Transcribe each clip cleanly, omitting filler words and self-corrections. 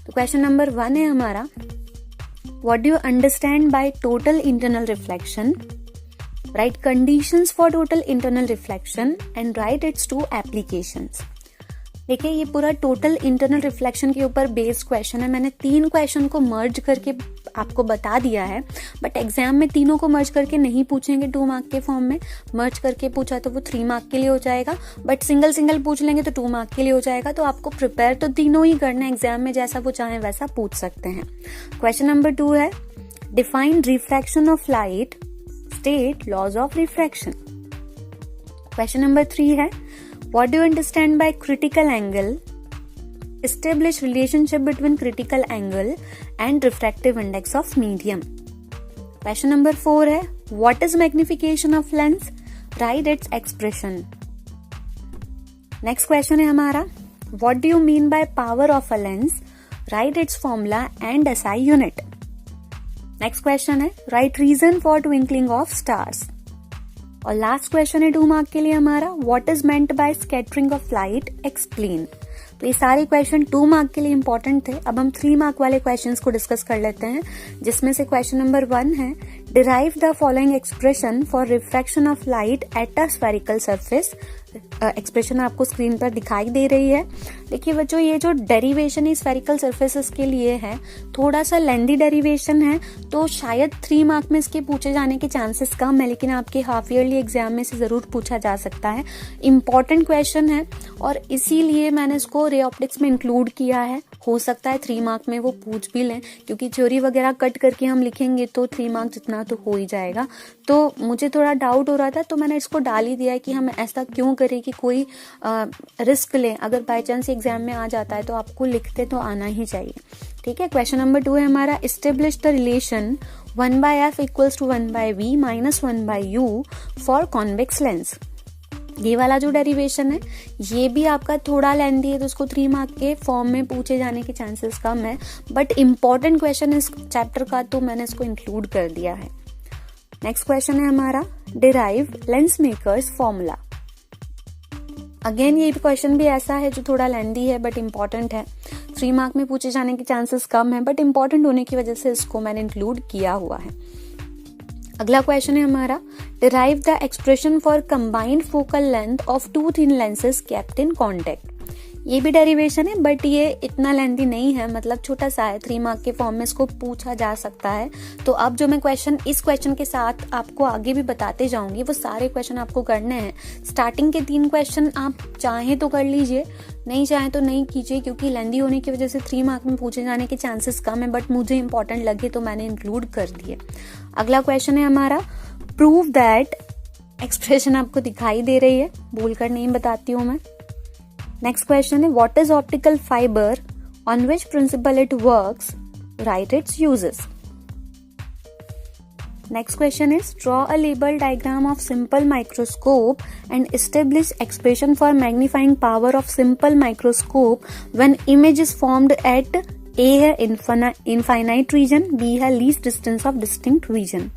तो question number 1 है हमारा, what do you understand by total internal reflection? Write conditions for total internal reflection and write its two applications. देखिए ये पूरा total internal reflection के ऊपर बेस्ड क्वेश्चन है। मैंने 3 क्वेश्चन को मर्ज करके आपको बता दिया है, बट एग्जाम में तीनों को मर्ज करके नहीं पूछेंगे 2 मार्क के फॉर्म में। मर्ज करके पूछा तो वो 3 मार्क के लिए हो जाएगा, बट सिंगल सिंगल पूछ लेंगे तो 2 मार्क के लिए हो जाएगा। तो आपको प्रिपेयर तो तीनों ही करना है, एग्जाम में जैसा वो चाहे वैसा पूछ सकते हैं। क्वेश्चन नंबर 2 है, define refraction of light, state laws of refraction. Question number 3 है, what do you understand by critical angle? Establish relationship between critical angle and refractive index of medium. Question number 4 है, what is magnification of lens? Write its expression. Next question है हमारा, what do you mean by power of a lens? Write its formula and SI unit. Next question है, write reason for twinkling of stars. और last question है 2 mark के लिए हमारा, what is meant by scattering of light, explain. तो ये सारे question 2 mark के लिए इंपॉर्टेंट थे। अब हम 3 मार्क वाले क्वेश्चंस को डिस्कस कर लेते हैं, जिसमें से क्वेश्चन नंबर 1 है, derive the following expression for refraction of light at a spherical surface. Expression आपको स्क्रीन पर दिखाई दे रही है। देखिए बच्चों, ये जो डेरिवेशन है स्फेरिकल सरफेसेस के लिए है, थोड़ा सा लेंदी डेरिवेशन है, तो शायद 3 मार्क में इसके पूछे जाने के चांसेस कम है, लेकिन आपके हाफ ईयरली एग्जाम में से जरूर पूछा जा सकता है। इंपॉर्टेंट क्वेश्चन है और इसीलिए मैंने इसको रे ऑप्टिक्स में इंक्लूड किया है। हो सकता है 3 मार्क में वो पूछ भी लें, क्योंकि थ्योरी वगैरह कट करके हम लिखेंगे तो 3 मार्क जितना तो हो ही जाएगा। तो मुझे थोड़ा डाउट हो रहा था, तो मैंने इसको डाल ही दिया है कि हम ऐसा क्यों करें कि कोई रिस्क लें। अगर बाय चांस एग्जाम में आ जाता है तो आपको लिखते तो आना ही चाहिए। ठीक है, क्वेश्चन नंबर 2 है हमारा, establish the relation 1/f equals to 1/v minus 1/u for convex lens. ये वाला जो डेरिवेशन है ये भी आपका थोड़ा लेंथी है, तो उसको 3 मार्क के फॉर्म में पूछे जाने के चांसेस कम है, बट इंपॉर्टेंट क्वेश्चन इस चैप्टर का, तो मैंने इसको इंक्लूड कर दिया है। नेक्स्ट क्वेश्चन है हमारा, derive lens makers formula. Again ये क्वेश्चन भी ऐसा है जो थोड़ा लेंथी है बट इंपॉर्टेंट है। 3 मार्क में पूछे जाने के चांसेस कम है, बट इंपॉर्टेंट होने की वजह से इसको मैंने इंक्लूड किया हुआ है। अगला क्वेश्चन है हमारा, derive the expression for combined focal length of 2 thin lenses kept in contact. ये भी डेरिवेशन है, बट ये इतना लेंथी नहीं है, मतलब छोटा सा है। 3 मार्क के फॉर्म में इसको पूछा जा सकता है। तो अब जो मैं इस क्वेश्चन के साथ आपको आगे भी बताते जाऊंगी, वो सारे क्वेश्चन आपको करने हैं। स्टार्टिंग के 3 क्वेश्चन आप चाहें तो कर लीजिए, नहीं चाहें तो नहीं कीजिए, क्योंकि लेंथी होने की वजह से 3 मार्क में पूछे जाने के चांसेस कम है, बट मुझे इंपॉर्टेंट लगे तो मैंने इंक्लूड कर दिए। अगला क्वेश्चन है हमारा, प्रूव दैट। एक्सप्रेशन आपको दिखाई दे रही है, बोलकर नहीं बताती हूं मैं। नेक्स्ट क्वेश्चन है, what is optical fibre, on which principle it works, write its uses. Next question is, draw a label diagram of simple microscope and establish expression for magnifying power of simple microscope when image is formed at a है infinite region, b है least distance of distinct region.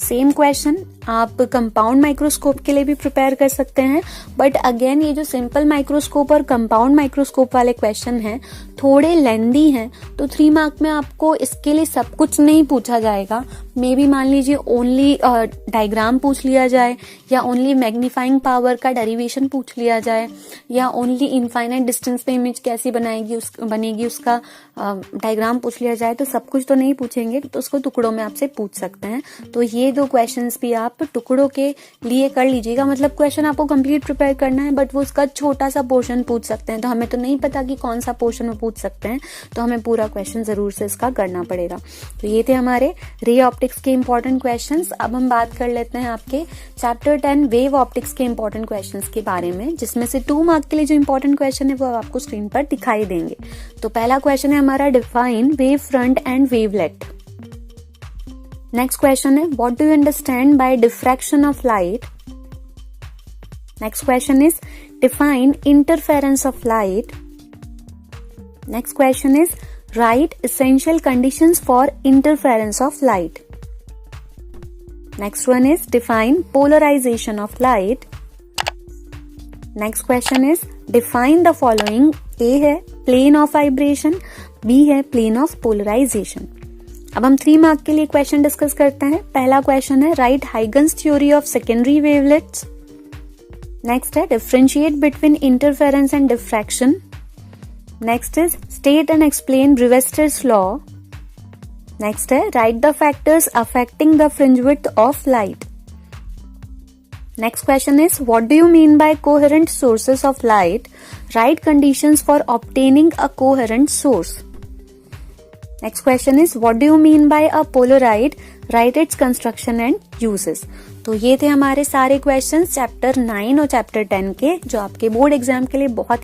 Same question आप compound microscope के लिए भी prepare कर सकते हैं, but again ये जो सिंपल माइक्रोस्कोप और कंपाउंड माइक्रोस्कोप वाले क्वेश्चन हैं थोड़े लेंदी हैं, तो 3 मार्क में आपको इसके लिए सब कुछ नहीं पूछा जाएगा। मे बी मान लीजिए ओनली डायग्राम पूछ लिया जाए, या ओनली मैग्नीफाइंग पावर का डेरिवेशन पूछ लिया जाए, या ओनली इनफाइनाइट डिस्टेंस पे इमेज कैसी बनेगी उसका डायग्राम पूछ लिया जाए। तो सब कुछ तो नहीं पूछेंगे, तो उसको टुकड़ों में आपसे पूछ सकते हैं। तो ये 2 क्वेश्चंस भी आप टुकड़ों के लिए कर लीजिएगा। मतलब क्वेश्चन आपको कंप्लीट प्रिपेयर करना है, बट वो उसका छोटा सा पोर्शन पूछ सकते हैं, तो हमें तो नहीं पता कि कौन सा पोर्शन वो पूछ सकते हैं, तो हमें पूरा क्वेश्चन जरूर से इसका करना पड़ेगा। तो ये थे हमारे रे ऑप्टिक्स के इंपॉर्टेंट क्वेश्चंस। अब हम बात कर लेते हैं आपके चैप्टर 10 वेव ऑप्टिक्स के इंपॉर्टेंट क्वेश्चंस के बारे में, जिसमें से 2 मार्क के लिए जो इंपॉर्टेंट क्वेश्चन है वो आपको स्क्रीन पर दिखाई देंगे। तो पहला क्वेश्चन है हमारा, define wave front and wavelet. Next question है, what do you understand by diffraction of light. Next question is, define interference of light. Next question is, write essential conditions for interference of light. Next one is, define polarization of light. Next question is, define the following. A है plane of vibration, b है plane of polarization. अब हम 3 mark के लिए question discuss करते हैं। पहला question है write Huygens theory of secondary wavelets. Next है differentiate between interference and diffraction. Next is state and explain Brewster's law. Next है write the factors affecting the fringe width of light. Next question is what do you mean by coherent sources of light? Write conditions for obtaining a coherent source. Next question is what do you mean by a Polaroid? Write its construction and uses. तो ये थे हमारे सारे questions chapter 9 और chapter 10 के, जो आपके board exam के लिए बहुत